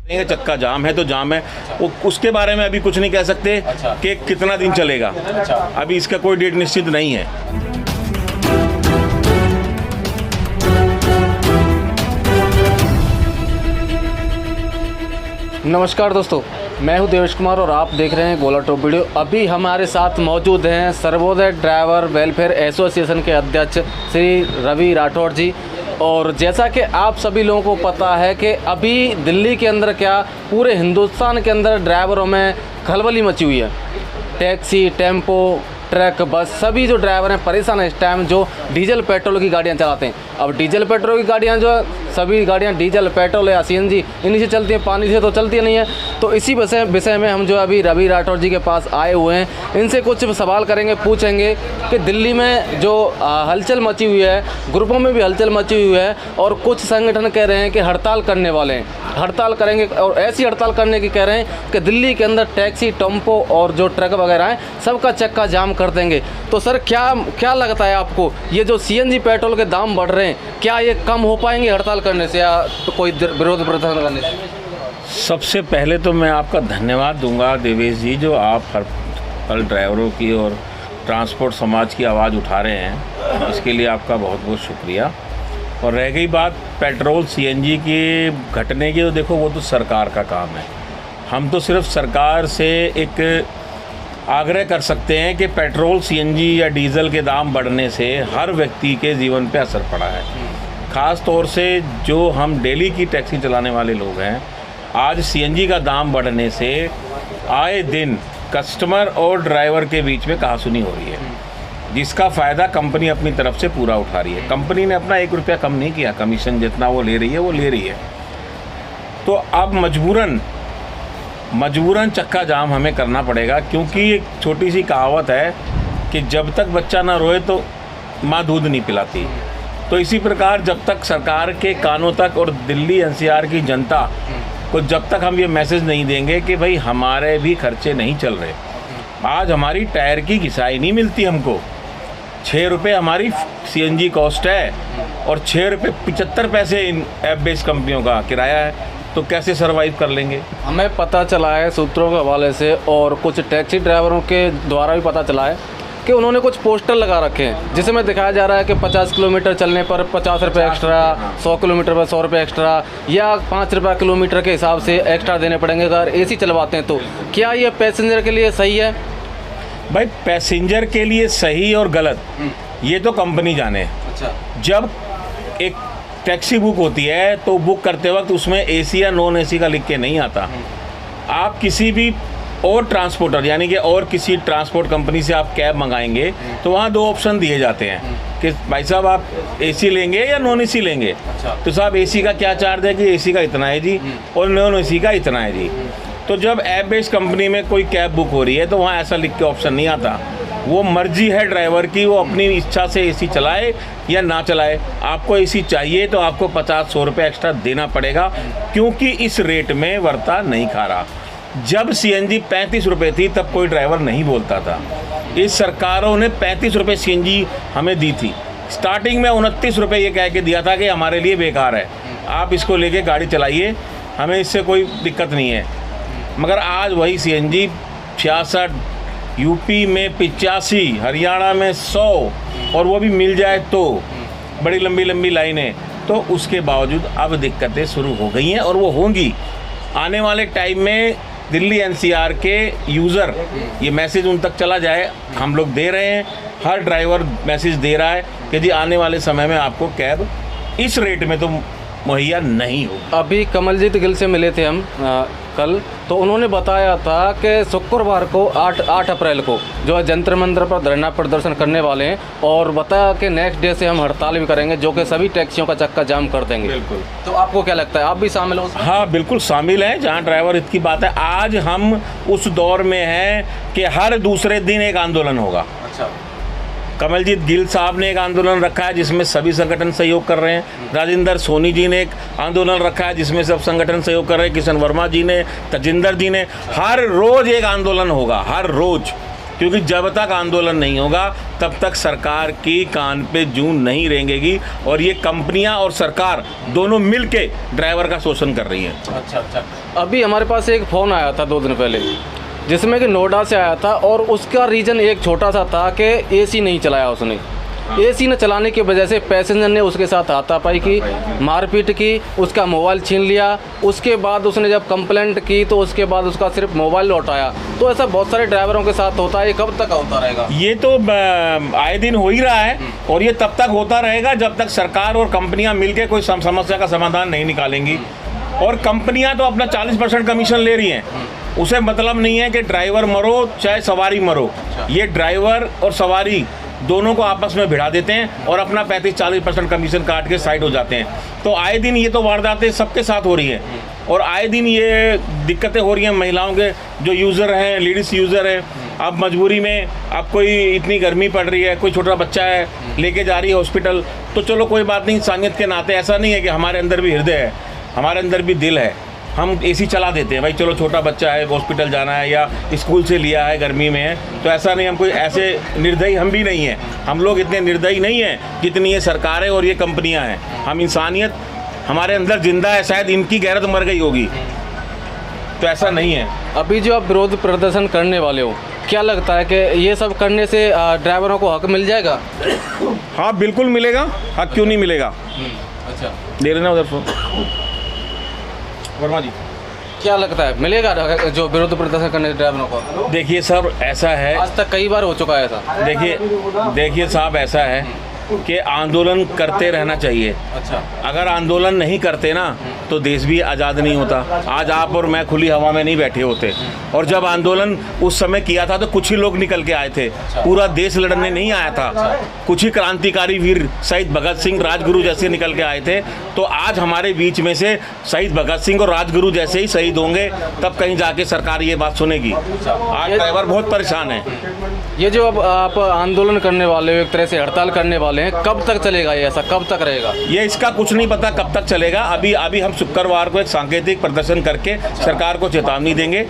चक्का जाम है तो जाम है, वो उसके बारे में अभी कुछ नहीं कह सकते कि कितना दिन चलेगा। अभी इसका कोई डेट निश्चित नहीं है। नमस्कार दोस्तों, मैं हूं देवेश कुमार और आप देख रहे हैं गोला टॉप वीडियो। अभी हमारे साथ मौजूद हैं सर्वोदय ड्राइवर वेलफेयर एसोसिएशन के अध्यक्ष श्री रवि राठौड़ जी। और जैसा कि आप सभी लोगों को पता है कि अभी दिल्ली के अंदर क्या पूरे हिंदुस्तान के अंदर ड्राइवरों में खलबली मची हुई है। टैक्सी, टेम्पो, ट्रक, बस सभी जो ड्राइवर हैं परेशान हैं इस टाइम, जो डीजल पेट्रोल की गाड़ियां चलाते हैं। अब डीजल पेट्रोल की गाड़ियां जो है, सभी गाड़ियां डीजल पेट्रोल या सीएनजी इन्हीं से चलती हैं, पानी से तो चलती नहीं है। तो इसी विषय में हम जो अभी रवि राठौड़ जी के पास आए हुए हैं, इनसे कुछ सवाल करेंगे, पूछेंगे कि दिल्ली में जो हलचल मची हुई है, ग्रुपों में भी हलचल मची हुई है और कुछ संगठन कह रहे हैं कि हड़ताल करने वाले हैं, हड़ताल करेंगे और ऐसी हड़ताल करने की कह रहे हैं कि दिल्ली के अंदर टैक्सी, टेम्पो और जो ट्रक वगैरह हैं सबका चक्का जाम कर देंगे। तो सर क्या लगता है आपको, ये जो सीएनजी पेट्रोल के दाम बढ़ रहे हैं, क्या ये कम हो पाएंगे हड़ताल करने से या तो कोई विरोध प्रदर्शन करने से? सबसे पहले तो मैं आपका धन्यवाद दूंगा देवेश जी, जो आप हर ड्राइवरों की और ट्रांसपोर्ट समाज की आवाज़ उठा रहे हैं, इसके लिए आपका बहुत बहुत शुक्रिया। और रह गई बात पेट्रोल सीएनजी के घटने की, तो देखो वो तो सरकार का काम है। हम तो सिर्फ सरकार से एक आग्रह कर सकते हैं कि पेट्रोल, सीएनजी या डीज़ल के दाम बढ़ने से हर व्यक्ति के जीवन पे असर पड़ा है। ख़ास तौर से जो हम डेली की टैक्सी चलाने वाले लोग हैं, आज सीएनजी का दाम बढ़ने से आए दिन कस्टमर और ड्राइवर के बीच में कहासुनी हो रही है, जिसका फ़ायदा कंपनी अपनी तरफ से पूरा उठा रही है। कंपनी ने अपना 1 रुपया कम नहीं किया, कमीशन जितना वो ले रही है वो ले रही है। तो अब मजबूरन चक्का जाम हमें करना पड़ेगा, क्योंकि एक छोटी सी कहावत है कि जब तक बच्चा ना रोए तो माँ दूध नहीं पिलाती। तो इसी प्रकार जब तक सरकार के कानों तक और दिल्ली एनसीआर की जनता को जब तक हम ये मैसेज नहीं देंगे कि भाई हमारे भी खर्चे नहीं चल रहे, आज हमारी टायर की घिसाई नहीं मिलती हमको, 6 रुपये हमारी सीएनजी कॉस्ट है और 6 रुपये 75 पैसे इन ऐप बेस्ड कंपनियों का किराया है, तो कैसे सर्वाइव कर लेंगे? हमें पता चला है सूत्रों के हवाले से और कुछ टैक्सी ड्राइवरों के द्वारा भी पता चला है कि उन्होंने कुछ पोस्टर लगा रखे हैं जिसमें दिखाया जा रहा है कि 50 किलोमीटर चलने पर 50 रुपये एक्स्ट्रा, 100 किलोमीटर पर 100 रुपये एक्स्ट्रा, या 5 रुपये किलोमीटर के हिसाब से एक्स्ट्रा देने पड़ेंगे अगर एसी चलवाते हैं। तो क्या ये पैसेंजर के लिए सही है? भाई पैसेंजर के लिए सही और गलत ये तो कंपनी जाने। अच्छा, जब एक टैक्सी बुक होती है तो बुक करते वक्त उसमें एसी या नॉन एसी का लिख के नहीं आता। आप किसी भी और ट्रांसपोर्टर यानी कि और किसी ट्रांसपोर्ट कंपनी से आप कैब मंगाएंगे तो वहाँ 2 ऑप्शन दिए जाते हैं कि भाई साहब आप एसी लेंगे या नॉन एसी लेंगे। अच्छा। तो साहब एसी का क्या चार्ज है कि एसी का इतना है जी और नॉन एसी का इतना है जी। तो जब ऐप बेस्ड कंपनी में कोई कैब बुक हो रही है तो वहाँ ऐसा लिख के ऑप्शन नहीं आता। वो मर्जी है ड्राइवर की, वो अपनी इच्छा से एसी चलाए या ना चलाए। आपको एसी चाहिए तो आपको 50-100 रुपये एक्स्ट्रा देना पड़ेगा, क्योंकि इस रेट में वर्ता नहीं खा रहा। जब सीएनजी 35 रुपये थी तब कोई ड्राइवर नहीं बोलता था। इस सरकारों ने 35 रुपये सीएनजी हमें दी थी। स्टार्टिंग में 29 रुपये ये कह के दिया था कि हमारे लिए बेकार है, आप इसको लेके गाड़ी चलाइए, हमें इससे कोई दिक्कत नहीं है। मगर आज वही सीएनजी 66, यूपी में 85, हरियाणा में 100, और वो भी मिल जाए तो बड़ी लंबी लंबी लाइनें। तो उसके बावजूद अब दिक्कतें शुरू हो गई हैं और वो होंगी आने वाले टाइम में। दिल्ली एनसीआर के यूज़र ये मैसेज उन तक चला जाए, हम लोग दे रहे हैं, हर ड्राइवर मैसेज दे रहा है कि जी आने वाले समय में आपको कैब इस रेट में तो मुहैया नहीं हो। अभी कमलजीत गिल से मिले थे हम कल, तो उन्होंने बताया था कि शुक्रवार को 8 अप्रैल को जो है जंतर मंतर पर धरना प्रदर्शन करने वाले हैं और बताया कि नेक्स्ट डे से हम हड़ताल भी करेंगे जो कि सभी टैक्सियों का चक्का जाम कर देंगे। बिल्कुल। तो आपको क्या लगता है, आप भी शामिल हो? हाँ बिल्कुल शामिल हैं। जहाँ ड्राइवर की बात है, आज हम उस दौर में हैं कि हर दूसरे दिन एक आंदोलन होगा। अच्छा। कमलजीत गिल साहब ने एक आंदोलन रखा है जिसमें सभी संगठन सहयोग कर रहे हैं। राजेंद्र सोनी जी ने एक आंदोलन रखा है जिसमें सब संगठन सहयोग कर रहे हैं। किशन वर्मा जी ने, तजिंदर जी ने, हर रोज़ एक आंदोलन होगा, हर रोज़। क्योंकि जब तक आंदोलन नहीं होगा तब तक सरकार की कान पे जूं नहीं रेंगेगी और ये कंपनियां और सरकार दोनों मिल के ड्राइवर का शोषण कर रही हैं। अच्छा। अभी हमारे पास एक फ़ोन आया था 2 दिन पहले, जिसमें कि नोएडा से आया था और उसका रीज़न एक छोटा सा था कि एसी नहीं चलाया उसने। एसी न चलाने की वजह से पैसेंजर ने उसके साथ हाथापाई की, मारपीट की, उसका मोबाइल छीन लिया। उसके बाद उसने जब कंप्लेंट की तो उसके बाद उसका सिर्फ मोबाइल लौटाया। तो ऐसा बहुत सारे ड्राइवरों के साथ होता है, ये कब तक होता रहेगा? ये तो आए दिन हो ही रहा है और ये तब तक होता रहेगा जब तक सरकार और कंपनियां मिलकर कोई समस्या का समाधान नहीं निकालेंगी। और कंपनियां तो अपना 40% कमीशन ले रही हैं, उसे मतलब नहीं है कि ड्राइवर मरो चाहे सवारी मरो। ये ड्राइवर और सवारी दोनों को आपस में भिड़ा देते हैं और अपना 35-40% कमीशन काट के साइड हो जाते हैं। तो आए दिन ये तो वारदातें सबके साथ हो रही हैं और आए दिन ये दिक्कतें हो रही हैं महिलाओं के जो यूज़र हैं, लेडीज़ यूज़र हैं। अब मजबूरी में अब कोई इतनी गर्मी पड़ रही है, कोई छोटा बच्चा है लेके जा रही है हॉस्पिटल, तो चलो कोई बात नहीं, इंसानियत के नाते ऐसा नहीं है कि हमारे अंदर भी हृदय है, हमारे अंदर भी दिल है, हम एसी चला देते हैं भाई, चलो छोटा बच्चा है हॉस्पिटल जाना है या स्कूल से लिया है गर्मी में है, तो ऐसा नहीं, हम कोई ऐसे निर्दयी हम भी नहीं हैं। हम लोग इतने निर्दयी नहीं हैं जितनी ये सरकारें और ये कंपनियां हैं। हम इंसानियत हमारे अंदर जिंदा है, शायद इनकी गैरत मर गई होगी, तो ऐसा नहीं है। अभी जो आप विरोध प्रदर्शन करने वाले हो, क्या लगता है कि ये सब करने से ड्राइवरों को हक मिल जाएगा? हाँ बिल्कुल मिलेगा, हक क्यों नहीं मिलेगा। अच्छा, दे रहे ना उधर फोन वर्मा जी, क्या लगता है मिलेगा जो विरोध प्रदर्शन करने ड्राइवरों को? देखिए सर, ऐसा है, आज तक कई बार हो चुका है ऐसा। देखिए साहब, ऐसा है कि आंदोलन करते रहना चाहिए। अच्छा, अगर आंदोलन नहीं करते ना तो देश भी आज़ाद नहीं होता। आज आप और मैं खुली हवा में नहीं बैठे होते। और जब आंदोलन उस समय किया था तो कुछ ही लोग निकल के आए थे, पूरा देश लड़ने नहीं आया था। कुछ ही क्रांतिकारी वीर शहीद भगत सिंह, राजगुरु जैसे निकल के आए थे। तो आज हमारे बीच में से शहीद भगत सिंह और राजगुरु जैसे ही शहीद होंगे तब कहीं जाके सरकार ये बात सुनेगी। आज ड्राइवर बहुत परेशान है। ये जो अब आप आंदोलन करने वाले हो, एक तरह से हड़ताल करने वाले हैं, कब तक चलेगा ये, ऐसा कब तक रहेगा? ये इसका कुछ नहीं पता कब तक चलेगा। अभी हम शुक्रवार को एक सांकेतिक प्रदर्शन करके सरकार को चेतावनी देंगे।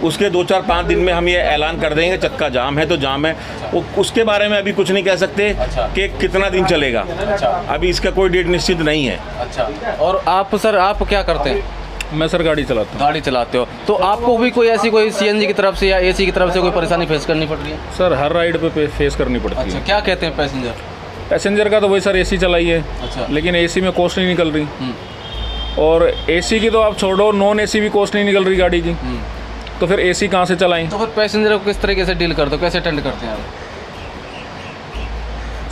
उसके 2-4-5 दिन में हम ये ऐलान कर देंगे, चक्का जाम है तो जाम है। उसके बारे में अभी कुछ नहीं कह सकते कि कितना दिन चलेगा। अभी इसका कोई डेट निश्चित नहीं है। अच्छा, और आप सर, आप क्या करते हैं? मैं सर गाड़ी चलाता हूँ। गाड़ी चलाते हो, तो आपको भी कोई ऐसी कोई सीएनजी की तरफ से या एसी की तरफ से कोई परेशानी फेस करनी पड़ रही है? सर हर राइड पे फेस करनी पड़ती अच्छा, है। क्या कहते हैं पैसेंजर का तो वही सर एसी चलाइए। अच्छा। लेकिन एसी में कॉस्ट नहीं निकल रही, और एसी की तो आप छोड़ो, नॉन एसी भी कॉस्ट नहीं निकल रही गाड़ी की, तो फिर एसी कहाँ से चलाएं? तो फिर पैसेंजर को किस तरीके से डील करते हो, कैसे अटेंड करते हैं आप?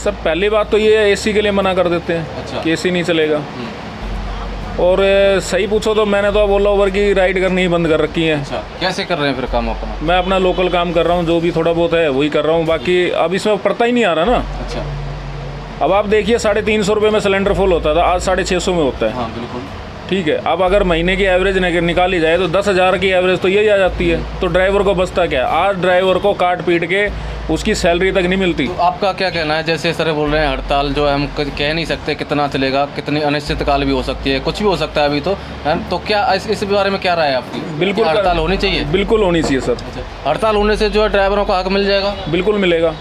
सर पहली बात तो ये एसी के लिए मना कर देते हैं। अच्छा। कि एसी नहीं चलेगा। और सही पूछो तो मैंने तो अब ओला उबर की राइड करनी ही बंद कर रखी है। अच्छा, कैसे कर रहे हैं फिर काम अपना? मैं अपना लोकल काम कर रहा हूँ, जो भी थोड़ा बहुत है वही कर रहा हूँ। बाकी अब इसमें पड़ता ही नहीं आ रहा ना। अच्छा, अब आप देखिए 350 रुपये में सिलेंडर फुल होता था, आज 650 में होता है। हाँ बिल्कुल ठीक है। अब अगर महीने की एवरेज निकाली जाए तो 10,000 की एवरेज तो यही आ जाती है। तो ड्राइवर को बचता क्या? आज ड्राइवर को काट पीट के उसकी सैलरी तक नहीं मिलती। तो आपका क्या कहना है? जैसे सर बोल रहे हैं हड़ताल जो है हम कह नहीं सकते कितना चलेगा, कितनी अनिश्चित काल भी हो सकती है, कुछ भी हो सकता है अभी तो है। तो क्या इस बारे में क्या राय है आपकी? बिल्कुल हड़ताल होनी चाहिए। बिल्कुल होनी चाहिए सर। हड़ताल होने से जो है ड्राइवरों को हक मिल जाएगा? बिल्कुल मिलेगा।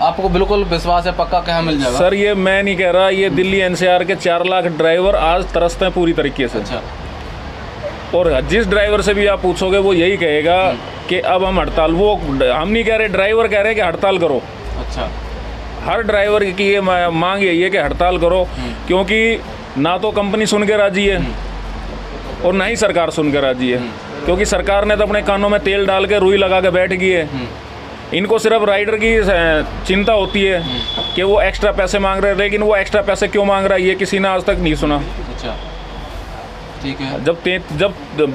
आपको बिल्कुल विश्वास है पक्का क्या मिल जाएगा? सर ये मैं नहीं कह रहा, ये दिल्ली एनसीआर के 4 लाख ड्राइवर आज तरसते हैं पूरी तरीके से। अच्छा, और जिस ड्राइवर से भी आप पूछोगे वो यही कहेगा कि अब हम हड़ताल, वो हम नहीं कह रहे, ड्राइवर कह रहे हैं कि हड़ताल करो। अच्छा, हर ड्राइवर की ये मांग यही है कि हड़ताल करो, क्योंकि ना तो कंपनी सुन के राजी है और ना ही सरकार सुन के राजी है। क्योंकि सरकार ने तो अपने कानों में तेल डाल के रुई लगा के बैठ गई है। इनको सिर्फ राइडर की चिंता होती है कि वो एक्स्ट्रा पैसे मांग रहे हैं, लेकिन वो एक्स्ट्रा पैसे क्यों मांग रहा है ये किसी ने आज तक नहीं सुना। अच्छा, ठीक है। जब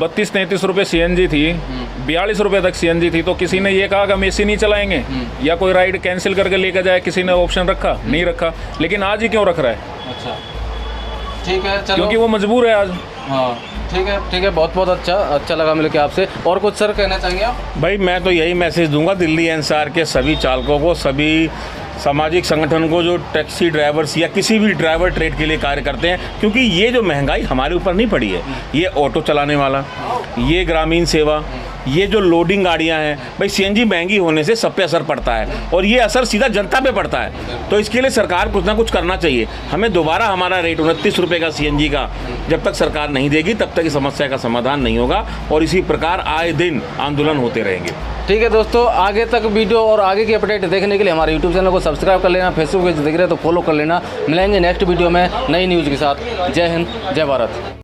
32-33 रुपये सीएनजी थी, 42 रुपये तक सीएनजी थी, तो किसी ने ये कहा कि हम एसी नहीं चलाएंगे या कोई राइड कैंसिल करके लेकर जाए, किसी ने ऑप्शन रखा? नहीं रखा। लेकिन आज ही क्यों रख रहा है? अच्छा, ठीक है, चलो। क्योंकि वो मजबूर है आज। हाँ, ठीक है, बहुत बहुत अच्छा लगा मिलकर आपसे। और कुछ सर कहना चाहेंगे आप? भाई मैं तो यही मैसेज दूंगा दिल्ली एनसीआर के सभी चालकों को, सभी सामाजिक संगठन को जो टैक्सी ड्राइवर्स या किसी भी ड्राइवर ट्रेड के लिए कार्य करते हैं, क्योंकि ये जो महंगाई हमारे ऊपर नहीं पड़ी है, ये ऑटो चलाने वाला, ये ग्रामीण सेवा, ये जो लोडिंग गाड़ियां हैं भाई, सीएनजी महंगी होने से सब पे असर पड़ता है और ये असर सीधा जनता पे पड़ता है। तो इसके लिए सरकार कुछ ना कुछ करना चाहिए। हमें दोबारा हमारा रेट 29 रुपये का सीएनजी का जब तक सरकार नहीं देगी तब तक इस समस्या का समाधान नहीं होगा और इसी प्रकार आए दिन आंदोलन होते रहेंगे। ठीक है दोस्तों, आगे तक वीडियो और आगे की अपडेट देखने के लिए हमारे यूट्यूब चैनल को सब्सक्राइब कर लेना, फेसबुक पेज देख रहे हैं तो फॉलो कर लेना। मिलेंगे नेक्स्ट वीडियो में नई न्यूज़ के साथ। जय हिंद, जय भारत।